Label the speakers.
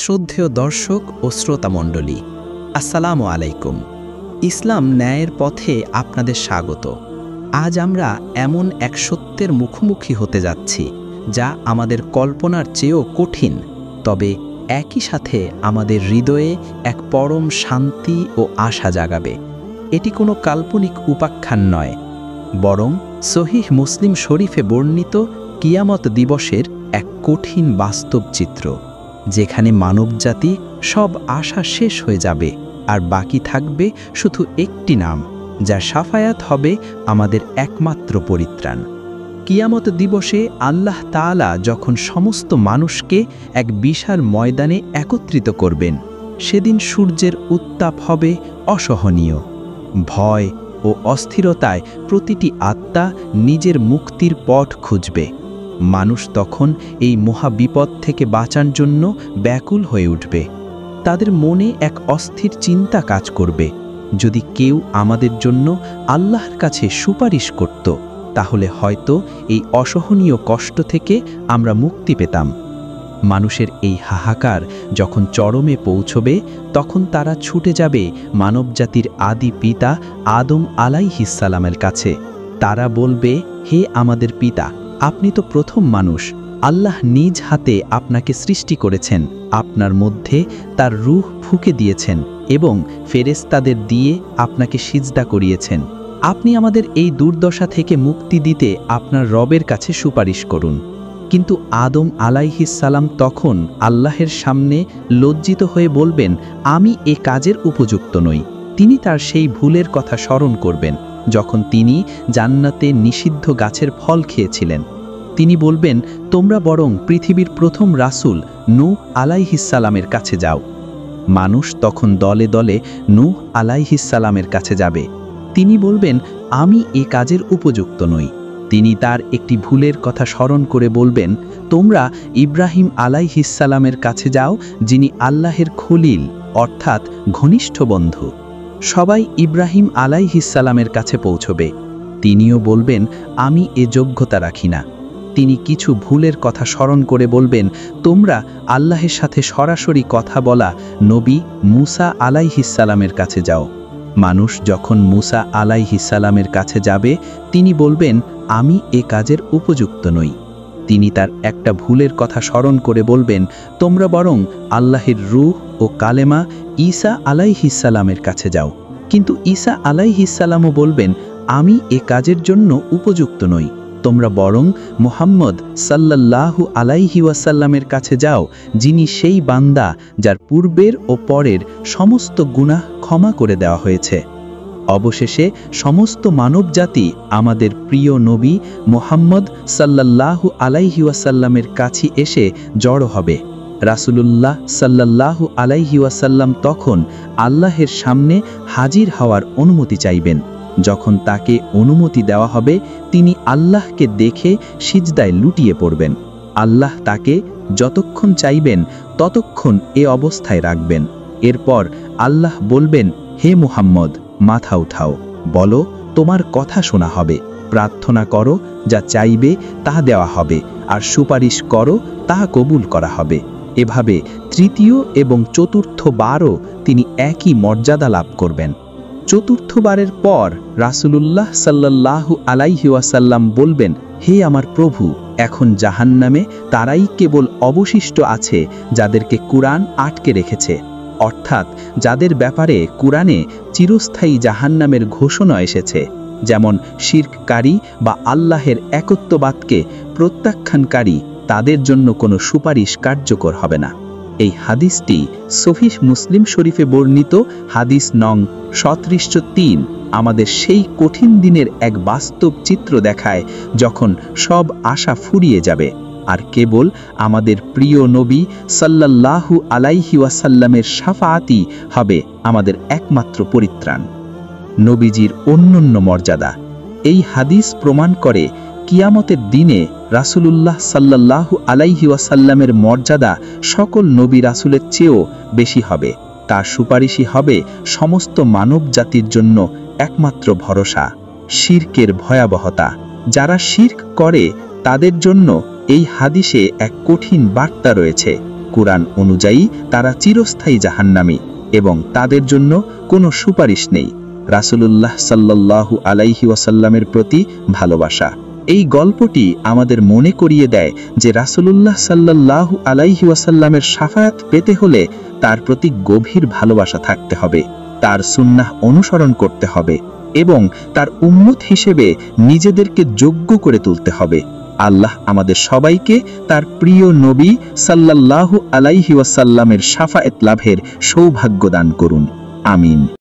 Speaker 1: শ্রদ্ধেয় দর্শক ও শ্রোতামণ্ডলী, আসসালামু আলাইকুম। ইসলাম ন্যায়ের পথে আপনাদের স্বাগত। আজ আমরা এমন এক সত্যের মুখোমুখি হতে যাচ্ছি যা আমাদের কল্পনার চেয়েও কঠিন, তবে একই সাথে আমাদের হৃদয়ে এক পরম শান্তি ও আশা জাগাবে। এটি কোনো কাল্পনিক উপাখ্যান নয়, বরং সহিহ মুসলিম শরীফে বর্ণিত কিয়ামত দিবসের এক কঠিন বাস্তব চিত্র, যেখানে মানবজাতি সব আশা শেষ হয়ে যাবে আর বাকি থাকবে শুধু একটি নাম, যার শাফায়াত হবে আমাদের একমাত্র পরিত্রাণ। কিয়ামত দিবসে আল্লাহ তাআলা যখন সমস্ত মানুষকে এক বিশাল ময়দানে একত্রিত করবেন, সেদিন সূর্যের উত্তাপ হবে অসহনীয়। ভয় ও অস্থিরতায় প্রতিটি আত্মা নিজের মুক্তির পথ খুঁজবে। মানুষ তখন এই মহাবিপদ থেকে বাঁচার জন্য ব্যাকুল হয়ে উঠবে। তাদের মনে এক অস্থির চিন্তা কাজ করবে, যদি কেউ আমাদের জন্য আল্লাহর কাছে সুপারিশ করত, তাহলে হয়তো এই অসহনীয় কষ্ট থেকে আমরা মুক্তি পেতাম। মানুষের এই হাহাকার যখন চরমে পৌঁছবে, তখন তারা ছুটে যাবে মানবজাতির আদি পিতা আদম আলাইহিস সালামের কাছে। তারা বলবে, হে আমাদের পিতা, আপনি তো প্রথম মানুষ। আল্লাহ নিজ হাতে আপনাকে সৃষ্টি করেছেন, আপনার মধ্যে তার রূহ ফুঁকে দিয়েছেন এবং ফেরেশতাদের দিয়ে আপনাকে সিজদা করিয়েছেন। আপনি আমাদের এই দুর্দশা থেকে মুক্তি দিতে আপনার রবের কাছে সুপারিশ করুন। কিন্তু আদম আলাইহিস সালাম তখন আল্লাহের সামনে লজ্জিত হয়ে বলবেন, আমি এ কাজের উপযুক্ত নই। তিনি তার সেই ভুলের কথা স্মরণ করবেন যখন তিনি জান্নাতে নিষিদ্ধ গাছের ফল খেয়েছিলেন। তিনি বলবেন, তোমরা বরং পৃথিবীর প্রথম রাসূল নূহ আলাইহিস সালামের কাছে যাও। মানুষ তখন দলে দলে নূহ আলাইহিস সালামের কাছে যাবে। তিনি বলবেন, আমি এ কাজের উপযুক্ত নই। তিনি তার একটি ভুলের কথা স্মরণ করে বলবেন, তোমরা ইব্রাহিম আলাইহিস সালামের কাছে যাও, যিনি আল্লাহের খলিল অর্থাৎ ঘনিষ্ঠ বন্ধু। সবাই ইব্রাহিম আলাইহিস সালামের কাছে পৌঁছবে। তিনিও বলবেন, আমি এ যোগ্যতা রাখি না। তিনি কিছু ভুলের কথা স্মরণ করে বলবেন, তোমরা আল্লাহের সাথে সরাসরি কথা বলা নবী মুসা আলাইহিস সালামের কাছে যাও। মানুষ যখন মুসা আলাইহিস সালামের কাছে যাবে, তিনি বলবেন, আমি এ কাজের উপযুক্ত নই। তিনি তার একটা ভুলের কথা স্মরণ করে বলবেন, তোমরা বরং আল্লাহের রূহ ও কালেমা ঈসা আলাইহিস সালামের কাছে যাও। কিন্তু ঈসা আলাইহিস সালামও বলবেন, আমি এ কাজের জন্য উপযুক্ত নই। তোমরা বরং মুহাম্মদ সাল্লাল্লাহু আলাইহি ওয়াসাল্লামের কাছে যাও, যিনি সেই বান্দা যার পূর্বের ও পরের সমস্ত গুনাহ ক্ষমা করে দেওয়া হয়েছে। অবশেষে সমস্ত মানবজাতি আমাদের প্রিয় নবী মুহাম্মদ সাল্লাল্লাহু আলাইহি ওয়াসাল্লামের কাছে এসে জড়ো হবে। রাসূলুল্লাহ সাল্লাল্লাহু আলাইহি ওয়াসাল্লাম তখন আল্লাহের সামনে হাজির হওয়ার অনুমতি চাইবেন। যখন তাকে অনুমতি দেওয়া হবে, তিনি আল্লাহকে দেখে সিজদায় লুটিয়ে পড়বেন। আল্লাহ তাকে যতক্ষণ চাইবেন ততক্ষণ এ অবস্থায় রাখবেন। এরপর আল্লাহ বলবেন, হে মুহাম্মদ, মাথা উঠাও, বলো তোমার কথা শোনা হবে। প্রার্থনা করো, যা চাইবে তা দেওয়া হবে, আর সুপারিশ করো, তাহা কবুল করা হবে। এভাবে তৃতীয় এবং চতুর্থ বারও তিনি একই মর্যাদা লাভ করবেন। চতুর্থবারের পর রাসূলুল্লাহ সাল্লাল্লাহু আলাইহি ওয়াসাল্লাম বলবেন, হে আমার প্রভু, এখন জাহান্নামে তারাই কেবল অবশিষ্ট আছে যাদেরকে কুরআন আটকে রেখেছে, অর্থাৎ যাদের ব্যাপারে কুরআনে চিরস্থায়ী জাহান্নামের ঘোষণা এসেছে, যেমন শিরককারী বা আল্লাহের একত্ববাদকে প্রত্যাখ্যানকারী, তাদের জন্য কোনো সুপারিশ কার্যকর হবে না। এই হাদিসটি সহিহ মুসলিম শরীফে বর্ণিত হাদিস নং 3703 আমাদের সেই কঠিন দিনের এক বাস্তব চিত্র দেখায়, যখন সব আশা ফুরিয়ে যাবে আর কেবল আমাদের প্রিয় নবী সাল্লাল্লাহু আলাইহি ওয়াসাল্লামের শাফাআতই হবে আমাদের একমাত্র পরিত্রাণ। নবীজির অনন্য মর্যাদা। এই হাদিস প্রমাণ করে, কিয়ামতের দিনে রাসূলুল্লাহ সাল্লাল্লাহু আলাইহি ওয়াসাল্লামের মর্যাদা সকল নবী রাসূলের চেয়েও বেশি হবে। তার সুপারিশই হবে সমস্ত মানব জাতির জন্য একমাত্র ভরসা। শিরকের ভয়াবহতা। যারা শিরক করে তাদের জন্য এই হাদিসে এক কঠিন বার্তা রয়েছে।
Speaker 2: কুরআন অনুযায়ী তারা চিরস্থায়ী জাহান্নামী এবং তাদের জন্য কোনো সুপারিশ নেই। রাসূলুল্লাহ সাল্লাল্লাহু আলাইহি ওয়াসাল্লামের প্রতি ভালোবাসা। এই গল্পটি আমাদের মনে করিয়ে দেয় যে রাসূলুল্লাহ সাল্লাল্লাহু আলাইহি ওয়াসাল্লামের শাফায়াত পেতে হলে তার প্রতি গভীর ভালোবাসা থাকতে হবে, তার সুন্নাহ অনুসরণ করতে হবে এবং তার উম্মত হিসেবে নিজেদেরকে যোগ্য করে তুলতে হবে। আল্লাহ আমাদের সবাইকে তার প্রিয় নবী সাল্লাল্লাহু আলাইহি ওয়াসাল্লামের শাফায়াত লাভের সৌভাগ্য দান করুন। আমিন।